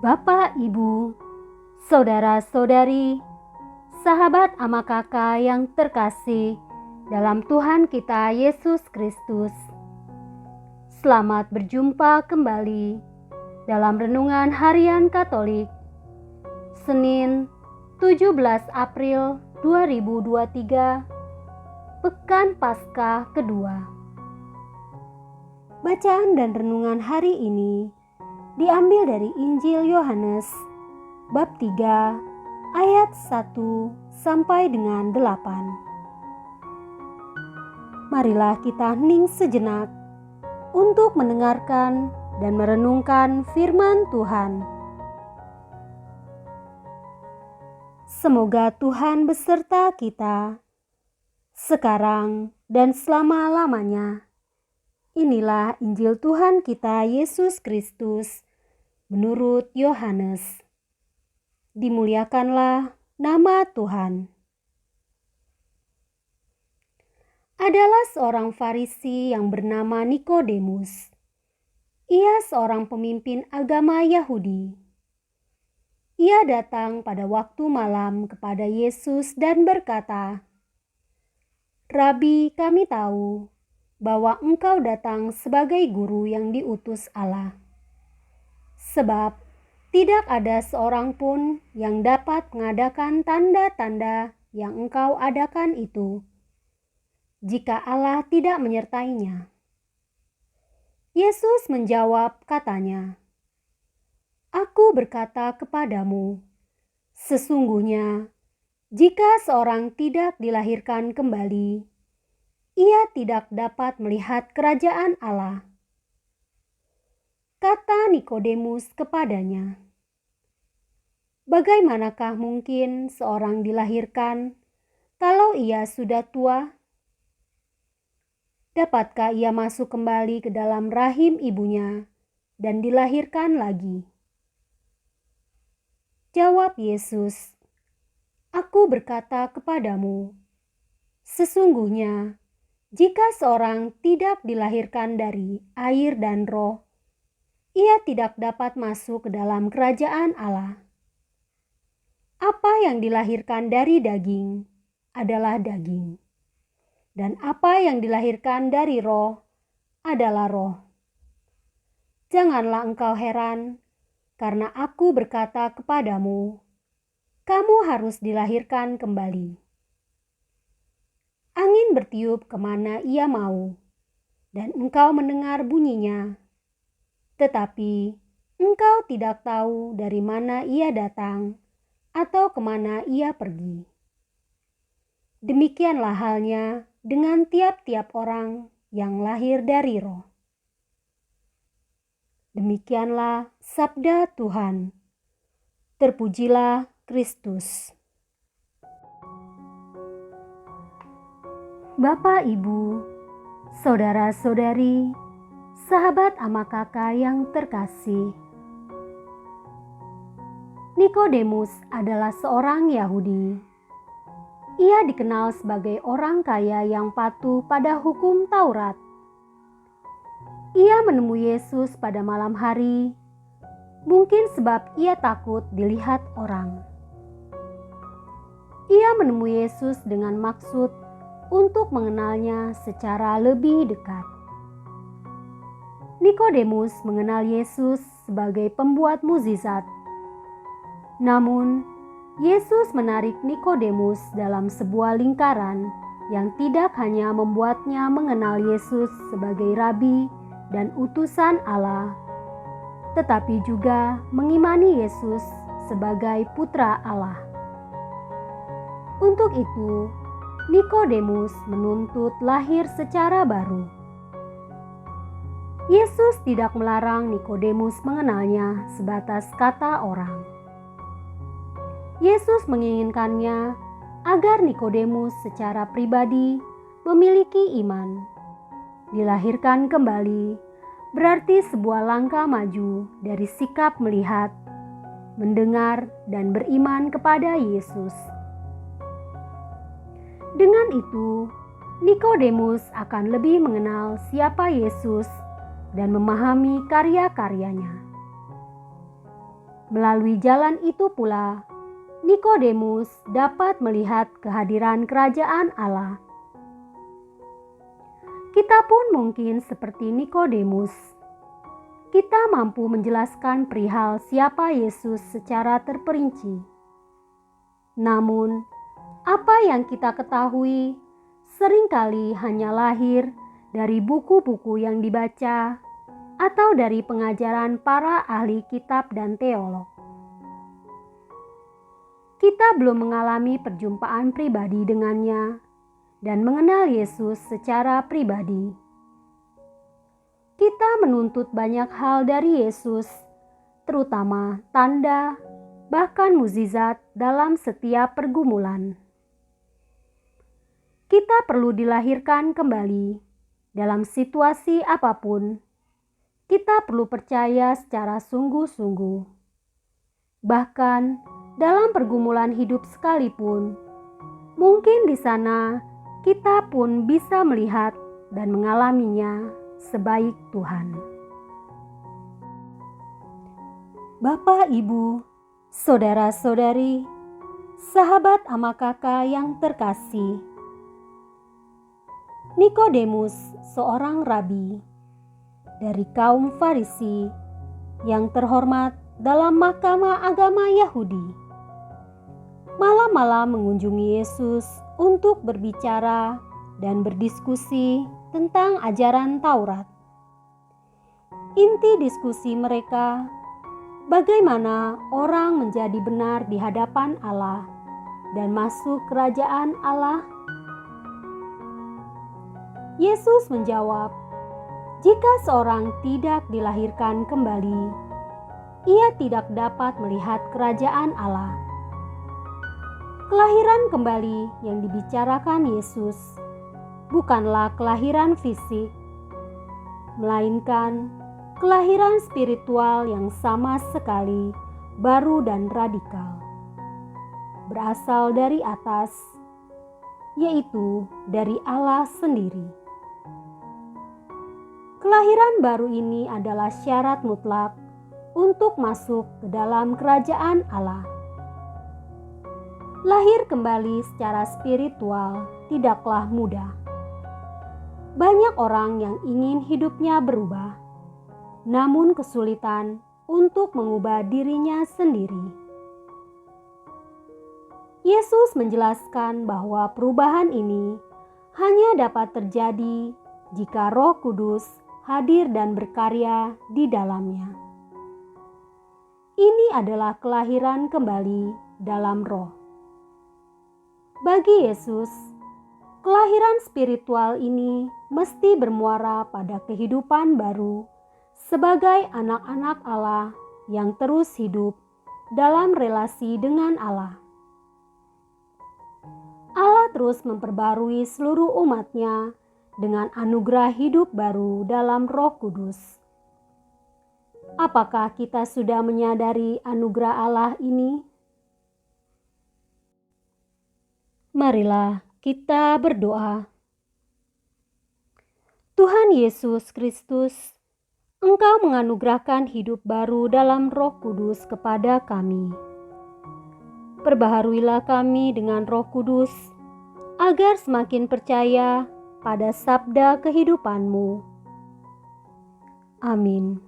Bapak, Ibu, saudara-saudari, sahabat ama kakak yang terkasih dalam Tuhan kita Yesus Kristus. Selamat berjumpa kembali dalam Renungan Harian Katolik, Senin 17 April 2023, Pekan Paskah kedua. Bacaan dan renungan hari ini diambil dari Injil Yohanes bab 3 ayat 1 sampai dengan 8. Marilah kita hening sejenak untuk mendengarkan dan merenungkan firman Tuhan. Semoga Tuhan beserta kita sekarang dan selama-lamanya. Inilah Injil Tuhan kita Yesus Kristus menurut Yohanes. Dimuliakanlah nama Tuhan. Adalah seorang Farisi yang bernama Nikodemus. Ia seorang pemimpin agama Yahudi. Ia datang pada waktu malam kepada Yesus dan berkata, "Rabi, kami tahu bahwa Engkau datang sebagai guru yang diutus Allah. Sebab tidak ada seorang pun yang dapat mengadakan tanda-tanda yang Engkau adakan itu, jika Allah tidak menyertainya." Yesus menjawab katanya, "Aku berkata kepadamu, sesungguhnya jika seorang tidak dilahirkan kembali, ia tidak dapat melihat kerajaan Allah." Kata Nikodemus kepadanya, "Bagaimanakah mungkin seorang dilahirkan kalau ia sudah tua? Dapatkah ia masuk kembali ke dalam rahim ibunya dan dilahirkan lagi?" Jawab Yesus, "Aku berkata kepadamu, sesungguhnya jika seorang tidak dilahirkan dari air dan roh, ia tidak dapat masuk ke dalam kerajaan Allah. Apa yang dilahirkan dari daging adalah daging, dan apa yang dilahirkan dari roh adalah roh. Janganlah engkau heran, karena aku berkata kepadamu, kamu harus dilahirkan kembali. Angin bertiup kemana ia mau, dan engkau mendengar bunyinya, tetapi engkau tidak tahu dari mana ia datang atau kemana ia pergi. Demikianlah halnya dengan tiap-tiap orang yang lahir dari roh." Demikianlah sabda Tuhan. Terpujilah Kristus. Bapak, Ibu, saudara-saudari, sahabat ama kakak yang terkasih. Nikodemus adalah seorang Yahudi. Ia dikenal sebagai orang kaya yang patuh pada hukum Taurat. Ia menemui Yesus pada malam hari, mungkin sebab ia takut dilihat orang. Ia menemui Yesus dengan maksud untuk mengenalnya secara lebih dekat. Nikodemus mengenal Yesus sebagai pembuat mukjizat. Namun, Yesus menarik Nikodemus dalam sebuah lingkaran yang tidak hanya membuatnya mengenal Yesus sebagai rabi dan utusan Allah, tetapi juga mengimani Yesus sebagai putra Allah. Untuk itu, Nikodemus menuntut lahir secara baru. Yesus tidak melarang Nikodemus mengenalnya sebatas kata orang. Yesus menginginkannya agar Nikodemus secara pribadi memiliki iman. Dilahirkan kembali berarti sebuah langkah maju dari sikap melihat, mendengar, dan beriman kepada Yesus. Dengan itu, Nikodemus akan lebih mengenal siapa Yesus dan memahami karya-karyanya. Melalui jalan itu pula, Nikodemus dapat melihat kehadiran kerajaan Allah. Kita pun mungkin seperti Nikodemus. Kita mampu menjelaskan perihal siapa Yesus secara terperinci. Namun, apa yang kita ketahui seringkali hanya lahir dari buku-buku yang dibaca atau dari pengajaran para ahli kitab dan teolog. Kita belum mengalami perjumpaan pribadi dengannya dan mengenal Yesus secara pribadi. Kita menuntut banyak hal dari Yesus, terutama tanda, bahkan mukjizat dalam setiap pergumulan. Kita perlu dilahirkan kembali dalam situasi apapun. Kita perlu percaya secara sungguh-sungguh. Bahkan dalam pergumulan hidup sekalipun, mungkin di sana kita pun bisa melihat dan mengalaminya sebaik Tuhan. Bapak, Ibu, saudara-saudari, sahabat ama kakak yang terkasih, Nikodemus, seorang rabi dari kaum Farisi yang terhormat dalam mahkamah agama Yahudi, malam-malam mengunjungi Yesus untuk berbicara dan berdiskusi tentang ajaran Taurat. Inti diskusi mereka, bagaimana orang menjadi benar di hadapan Allah dan masuk kerajaan Allah. Yesus menjawab, jika seorang tidak dilahirkan kembali, ia tidak dapat melihat kerajaan Allah. Kelahiran kembali yang dibicarakan Yesus bukanlah kelahiran fisik, melainkan kelahiran spiritual yang sama sekali baru dan radikal, berasal dari atas, yaitu dari Allah sendiri. Kelahiran baru ini adalah syarat mutlak untuk masuk ke dalam kerajaan Allah. Lahir kembali secara spiritual tidaklah mudah. Banyak orang yang ingin hidupnya berubah, namun kesulitan untuk mengubah dirinya sendiri. Yesus menjelaskan bahwa perubahan ini hanya dapat terjadi jika Roh Kudus hadir dan berkarya di dalamnya. Ini adalah kelahiran kembali dalam roh. Bagi Yesus, kelahiran spiritual ini mesti bermuara pada kehidupan baru sebagai anak-anak Allah yang terus hidup dalam relasi dengan Allah. Allah terus memperbarui seluruh umat-Nya dengan anugerah hidup baru dalam Roh Kudus. Apakah kita sudah menyadari anugerah Allah ini? Marilah kita berdoa. Tuhan Yesus Kristus, Engkau menganugerahkan hidup baru dalam Roh Kudus kepada kami. Perbaharuilah kami dengan Roh Kudus, agar semakin percaya pada sabda kehidupan-Mu. Amin.